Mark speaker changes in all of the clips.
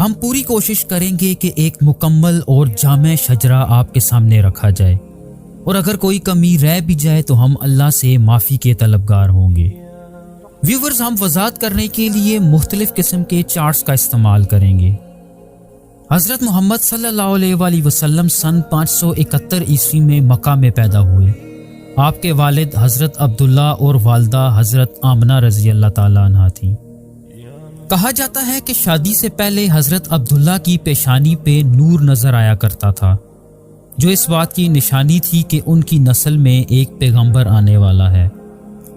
Speaker 1: ہم پوری کوشش کریں گے کہ ایک مکمل اور جامع شجرہ آپ کے سامنے رکھا جائے، اور اگر کوئی کمی رہ بھی جائے تو ہم اللہ سے معافی کے طلبگار ہوں گے۔ ویورز، ہم وضاحت کرنے کے لیے مختلف قسم کے چارٹس کا استعمال کریں گے۔ حضرت محمد صلی اللہ علیہ وآلہ وسلم سن 571 عیسوی میں مکہ میں پیدا ہوئے۔ آپ کے والد حضرت عبداللہ اور والدہ حضرت آمنہ رضی اللہ تعالیٰ عنہا تھیں۔ کہا جاتا ہے کہ شادی سے پہلے حضرت عبداللہ کی پیشانی پہ نور نظر آیا کرتا تھا، جو اس بات کی نشانی تھی کہ ان کی نسل میں ایک پیغمبر آنے والا ہے۔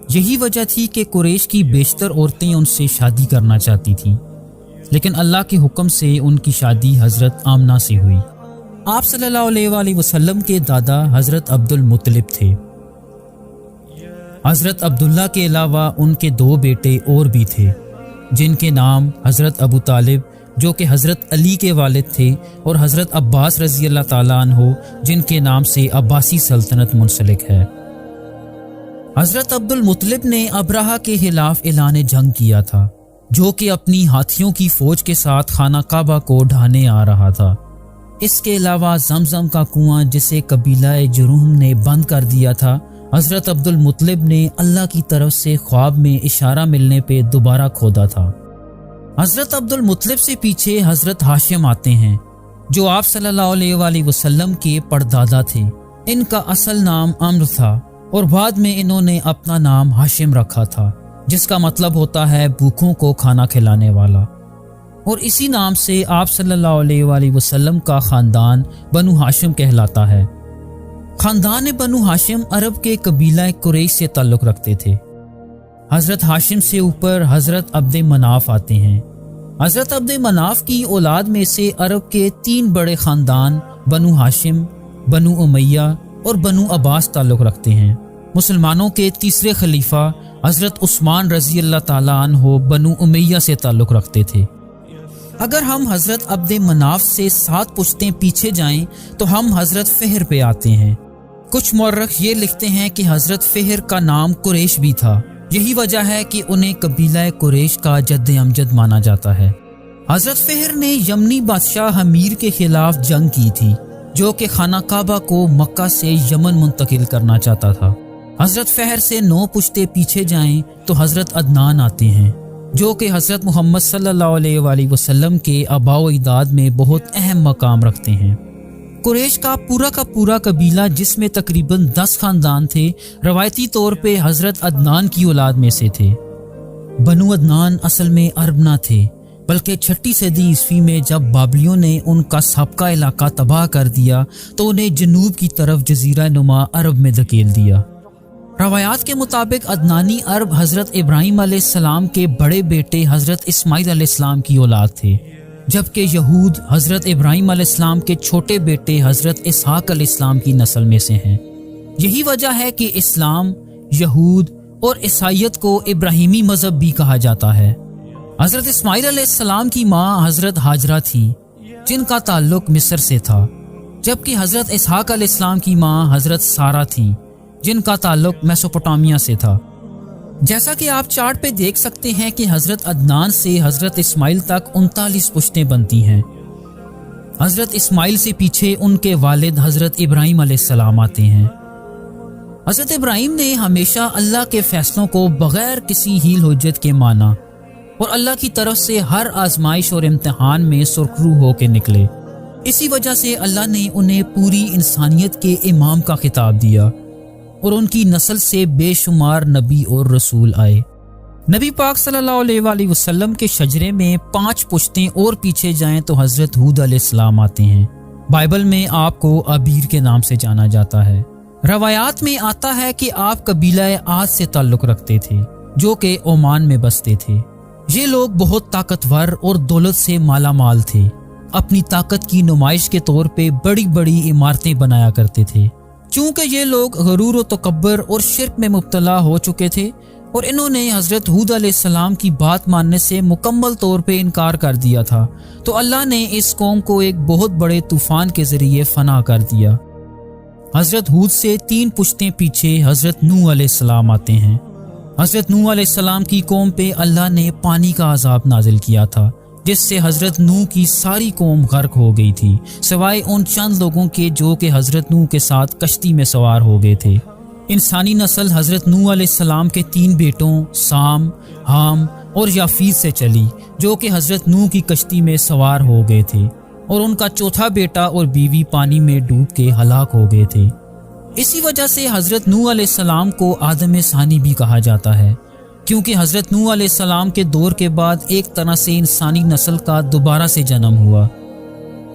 Speaker 1: یہی وجہ تھی کہ قریش کی بیشتر عورتیں ان سے شادی کرنا چاہتی تھیں، لیکن اللہ کے حکم سے ان کی شادی حضرت آمنہ سے ہوئی۔ آپ صلی اللہ علیہ وآلہ وسلم کے دادا حضرت عبد المطلب تھے۔ حضرت عبداللہ کے علاوہ ان کے 2 بیٹے اور بھی تھے، جن کے نام حضرت ابو طالب جو کہ حضرت علی کے والد تھے، اور حضرت عباس رضی اللہ تعالیٰ عنہ جن کے نام سے عباسی سلطنت منسلک ہے۔ حضرت عبد المطلب نے ابرہہ کے خلاف اعلان جنگ کیا تھا، جو کہ اپنی ہاتھیوں کی فوج کے ساتھ خانہ کعبہ کو ڈھانے آ رہا تھا۔ اس کے علاوہ زمزم کا کنواں جسے قبیلہ جرہم نے بند کر دیا تھا، حضرت عبد المطلب نے اللہ کی طرف سے خواب میں اشارہ ملنے پہ دوبارہ کھودا تھا۔ حضرت عبد المطلب سے پیچھے حضرت ہاشم آتے ہیں، جو آپ صلی اللہ علیہ وآلہ وسلم کے پردادا تھے۔ ان کا اصل نام عمرو تھا، اور بعد میں انہوں نے اپنا نام ہاشم رکھا تھا، جس کا مطلب ہوتا ہے بھوکوں کو کھانا کھلانے والا، اور اسی نام سے آپ صلی اللہ علیہ وآلہ وسلم کا خاندان بنو ہاشم کہلاتا ہے۔ خاندان بنو ہاشم عرب کے قبیلہ قریش سے تعلق رکھتے تھے۔ حضرت ہاشم سے اوپر حضرت عبد مناف آتے ہیں۔ حضرت عبد مناف کی اولاد میں سے عرب کے 3 بڑے خاندان بنو ہاشم، بنو امیہ اور بنو عباس تعلق رکھتے ہیں۔ مسلمانوں کے تیسرے خلیفہ حضرت عثمان رضی اللہ تعالیٰ عنہ بنو امیہ سے تعلق رکھتے تھے۔ اگر ہم حضرت عبد مناف سے 7 پشتیں پیچھے جائیں تو ہم حضرت فہر پہ آتے ہیں۔ کچھ مورخ یہ لکھتے ہیں کہ حضرت فہر کا نام قریش بھی تھا، یہی وجہ ہے کہ انہیں قبیلہ قریش کا جد امجد مانا جاتا ہے۔ حضرت فہر نے یمنی بادشاہ حمیر کے خلاف جنگ کی تھی، جو کہ خانہ کعبہ کو مکہ سے یمن منتقل کرنا چاہتا تھا۔ حضرت فہر سے 9 پشتے پیچھے جائیں تو حضرت عدنان آتے ہیں، جو کہ حضرت محمد صلی اللہ علیہ وآلہ وسلم کے آباء و اجداد میں بہت اہم مقام رکھتے ہیں۔ قریش کا پورا قبیلہ، جس میں تقریباً 10 خاندان تھے، روایتی طور پہ حضرت عدنان کی اولاد میں سے تھے۔ بنو عدنان اصل میں عرب نہ تھے، بلکہ 6 صدی عیسوی میں جب بابلیوں نے ان کا سابقہ علاقہ تباہ کر دیا تو انہیں جنوب کی طرف جزیرہ نما عرب میں دھکیل دیا۔ روایات کے مطابق عدنانی عرب حضرت ابراہیم علیہ السلام کے بڑے بیٹے حضرت اسماعیل علیہ السلام کی اولاد تھے، جبکہ یہود حضرت ابراہیم علیہ السلام کے چھوٹے بیٹے حضرت اسحاق علیہ السلام کی نسل میں سے ہیں۔ یہی وجہ ہے کہ اسلام، یہود اور عیسائیت کو ابراہیمی مذہب بھی کہا جاتا ہے۔ حضرت اسماعیل علیہ السلام کی ماں حضرت ہاجرہ تھی، جن کا تعلق مصر سے تھا، جبکہ حضرت اسحاق علیہ السلام کی ماں حضرت سارہ تھی، جن کا تعلق میسوپوٹامیہ سے تھا۔ جیسا کہ آپ چارٹ پہ دیکھ سکتے ہیں کہ حضرت عدنان سے حضرت اسماعیل تک 39 پشتیں بنتی ہیں۔ حضرت اسماعیل سے پیچھے ان کے والد حضرت ابراہیم علیہ السلام آتے ہیں۔ حضرت ابراہیم نے ہمیشہ اللہ کے فیصلوں کو بغیر کسی ہیل حجت کے مانا، اور اللہ کی طرف سے ہر آزمائش اور امتحان میں سرخرو ہو کے نکلے۔ اسی وجہ سے اللہ نے انہیں پوری انسانیت کے امام کا خطاب دیا، اور ان کی نسل سے بے شمار نبی اور رسول آئے۔ نبی پاک صلی اللہ علیہ وآلہ وسلم کے شجرے میں 5 پشتیں اور پیچھے جائیں تو حضرت ہود علیہ السلام آتے ہیں۔ بائبل میں آپ کو ابیر کے نام سے جانا جاتا ہے۔ روایات میں آتا ہے کہ آپ قبیلہ عاد سے تعلق رکھتے تھے، جو کہ عمان میں بستے تھے۔ یہ لوگ بہت طاقتور اور دولت سے مالا مال تھے۔ اپنی طاقت کی نمائش کے طور پہ بڑی بڑی عمارتیں بنایا کرتے تھے۔ چونکہ یہ لوگ غرور و تکبر اور شرک میں مبتلا ہو چکے تھے، اور انہوں نے حضرت ہود علیہ السلام کی بات ماننے سے مکمل طور پہ انکار کر دیا تھا، تو اللہ نے اس قوم کو ایک بہت بڑے طوفان کے ذریعے فنا کر دیا۔ حضرت ہود سے 3 پشتیں پیچھے حضرت نوح علیہ السلام آتے ہیں۔ حضرت نوح علیہ السلام کی قوم پہ اللہ نے پانی کا عذاب نازل کیا تھا، جس سے حضرت نوح کی ساری قوم غرق ہو گئی تھی، سوائے ان چند لوگوں کے جو کہ حضرت نوح کے ساتھ کشتی میں سوار ہو گئے تھے۔ انسانی نسل حضرت نوح علیہ السلام کے 3 بیٹوں سام، حام اور یافیت سے چلی، جو کہ حضرت نوح کی کشتی میں سوار ہو گئے تھے، اور ان کا چوتھا بیٹا اور بیوی پانی میں ڈوب کے ہلاک ہو گئے تھے۔ اسی وجہ سے حضرت نوح علیہ السلام کو آدم ثانی بھی کہا جاتا ہے، کیونکہ حضرت نوح علیہ السلام کے دور کے بعد ایک طرح سے انسانی نسل کا دوبارہ سے جنم ہوا۔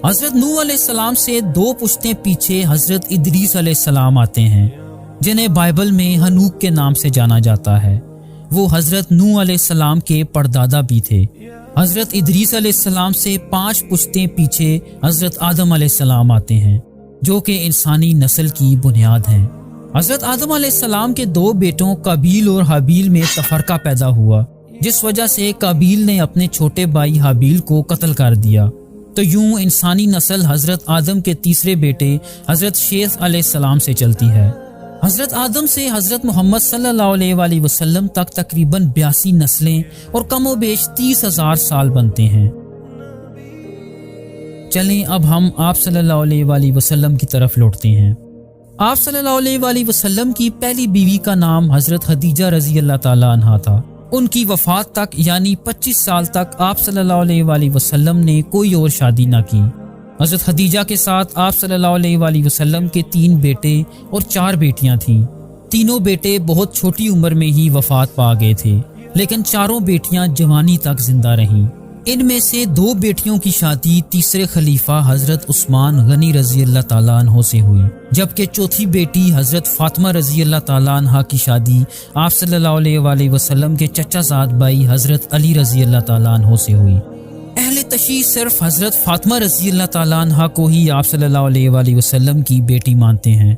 Speaker 1: حضرت نوح علیہ السلام سے 2 پشتیں پیچھے حضرت ادریس علیہ السلام آتے ہیں، جنہیں بائبل میں ہنوک کے نام سے جانا جاتا ہے۔ وہ حضرت نوح علیہ السلام کے پردادا بھی تھے۔ حضرت ادریس علیہ السلام سے 5 پشتیں پیچھے حضرت آدم علیہ السلام آتے ہیں، جو کہ انسانی نسل کی بنیاد ہیں۔ حضرت آدم علیہ السلام کے 2 بیٹوں قابیل اور حابیل میں تفرقہ پیدا ہوا، جس وجہ سے قابیل نے اپنے چھوٹے بھائی حابیل کو قتل کر دیا۔ تو یوں انسانی نسل حضرت آدم کے تیسرے بیٹے حضرت شیث علیہ السلام سے چلتی ہے۔ حضرت آدم سے حضرت محمد صلی اللہ علیہ وآلہ وسلم تک تقریباً 82 نسلیں اور کم و بیش 30,000 سال بنتے ہیں۔ چلیں اب ہم آپ صلی اللہ علیہ وآلہ وسلم کی طرف لوٹتے ہیں۔ آپ صلی اللہ علیہ وآلہ وسلم کی پہلی بیوی کا نام حضرت خدیجہ رضی اللہ تعالیٰ عنہا تھا۔ ان کی وفات تک یعنی 25 سال تک آپ صلی اللہ علیہ وآلہ وسلم نے کوئی اور شادی نہ کی۔ حضرت خدیجہ کے ساتھ آپ صلی اللہ علیہ وآلہ وسلم کے 3 بیٹے اور 4 بیٹیاں تھیں۔ تینوں بیٹے بہت چھوٹی عمر میں ہی وفات پا گئے تھے، لیکن چاروں بیٹیاں جوانی تک زندہ رہیں۔ ان میں سے 2 بیٹیوں کی شادی تیسرے خلیفہ حضرت عثمان غنی رضی اللہ تعالیٰ عنہ سے ہوئی، جبکہ چوتھی بیٹی حضرت فاطمہ رضی اللہ تعالیٰ عنہ کی شادی آپ صلی اللہ علیہ وآلہ وسلم کے چچا زاد بھائی حضرت علی رضی اللہ تعالیٰ عنہ سے ہوئی۔ اہل تشیع صرف حضرت فاطمہ رضی اللہ تعالیٰ عنہ کو ہی آپ صلی اللہ علیہ وآلہ وسلم کی بیٹی مانتے ہیں۔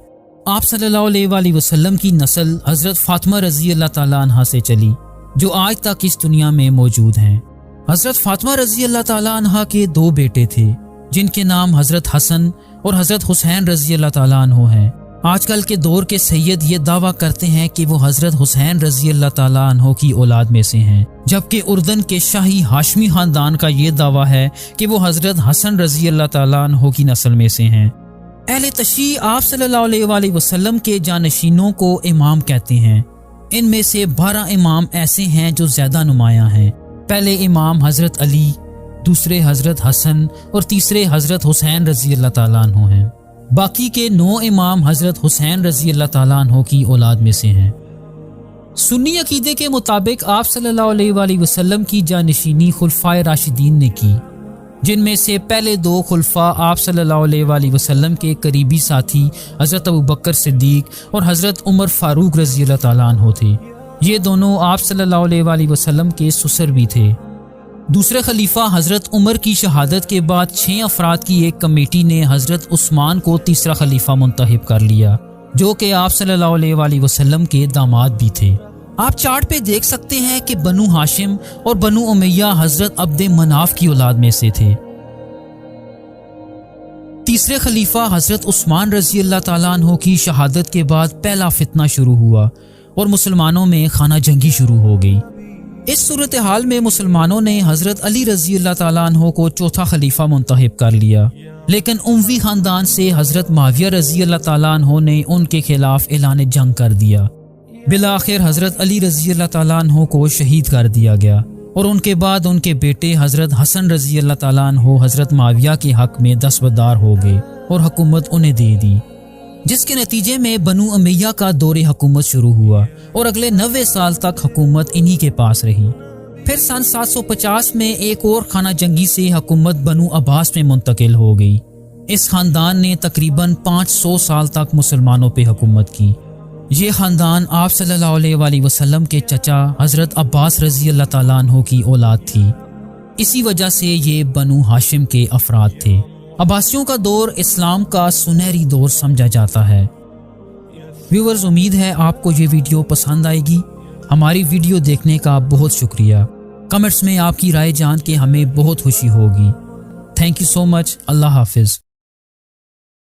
Speaker 1: آپ صلی اللہ علیہ وآلہ وسلم کی نسل حضرت فاطمہ رضی اللہ تعالیٰ عنہ سے چلی، جو آج تک اس دنیا میں موجود ہیں۔ حضرت فاطمہ رضی اللہ تعالیٰ عنہ کے 2 بیٹے تھے، جن کے نام حضرت حسن اور حضرت حسین رضی اللہ تعالیٰ عنہ ہیں۔ آج کل کے دور کے سید یہ دعویٰ کرتے ہیں کہ وہ حضرت حسین رضی اللہ تعالیٰ عنہ کی اولاد میں سے ہیں، جبکہ اردن کے شاہی ہاشمی خاندان کا یہ دعویٰ ہے کہ وہ حضرت حسن رضی اللہ تعالیٰ عنہ کی نسل میں سے ہیں۔ اہل تشیع آپ صلی اللہ علیہ وآلہ وسلم کے جانشینوں کو امام کہتے ہیں۔ ان میں سے 12 امام ایسے ہیں جو زیادہ نمایاں ہیں۔ پہلے امام حضرت علی، دوسرے حضرت حسن اور تیسرے حضرت حسین رضی اللہ تعالیٰ عنہ ہیں۔ باقی کے 9 امام حضرت حسین رضی اللہ تعالیٰ عنہ کی اولاد میں سے ہیں۔ سنی عقیدے کے مطابق آپ صلی اللہ علیہ وآلہ وسلم کی جانشینی خلفائے راشدین نے کی، جن میں سے پہلے 2 خلفاء آپ صلی اللہ علیہ وآلہ وسلم کے قریبی ساتھی حضرت ابوبکر صدیق اور حضرت عمر فاروق رضی اللہ تعالیٰ عنہ تھے۔ یہ دونوں آپ صلی اللہ علیہ وآلہ وسلم کے سسر بھی تھے۔ دوسرے خلیفہ حضرت عمر کی شہادت کے بعد 6 افراد کی ایک کمیٹی نے حضرت عثمان کو تیسرا خلیفہ منتخب کر لیا، جو کہ آپ صلی اللہ علیہ وآلہ وسلم کے داماد بھی تھے۔ آپ چارٹ پہ دیکھ سکتے ہیں کہ بنو ہاشم اور بنو امیہ حضرت عبد مناف کی اولاد میں سے تھے۔ تیسرے خلیفہ حضرت عثمان رضی اللہ تعالیٰ عنہ کی شہادت کے بعد پہلا فتنہ شروع ہوا اور مسلمانوں میں خانہ جنگی شروع ہو گئی۔ اس صورتحال میں مسلمانوں نے حضرت علی رضی اللہ تعالیٰ عنہ کو چوتھا خلیفہ منتخب کر لیا، لیکن اموی خاندان سے حضرت معاویہ رضی اللہ تعالیٰ عنہ نے ان کے خلاف اعلان جنگ کر دیا۔ بالآخر حضرت علی رضی اللہ تعالیٰ عنہ کو شہید کر دیا گیا، اور ان کے بعد ان کے بیٹے حضرت حسن رضی اللہ تعالیٰ عنہ حضرت معاویہ کے حق میں دستبردار ہو گئے اور حکومت انہیں دے دی، جس کے نتیجے میں بنو امیہ کا دور حکومت شروع ہوا اور اگلے 90 سال تک حکومت انہی کے پاس رہی۔ پھر سن 750 میں ایک اور خانہ جنگی سے حکومت بنو عباس میں منتقل ہو گئی۔ اس خاندان نے تقریباً 500 سال تک مسلمانوں پہ حکومت کی۔ یہ خاندان آپ صلی اللہ علیہ وآلہ وسلم کے چچا حضرت عباس رضی اللہ تعالیٰ عنہ کی اولاد تھی، اسی وجہ سے یہ بنو ہاشم کے افراد تھے۔ عباسیوں کا دور اسلام کا سنہری دور سمجھا جاتا ہے۔ ویورز، امید ہے آپ کو یہ ویڈیو پسند آئے گی۔ ہماری ویڈیو دیکھنے کا بہت شکریہ۔ کمنٹس میں آپ کی رائے جان کے ہمیں بہت خوشی ہوگی۔ تھینک یو سو مچ۔ اللہ حافظ۔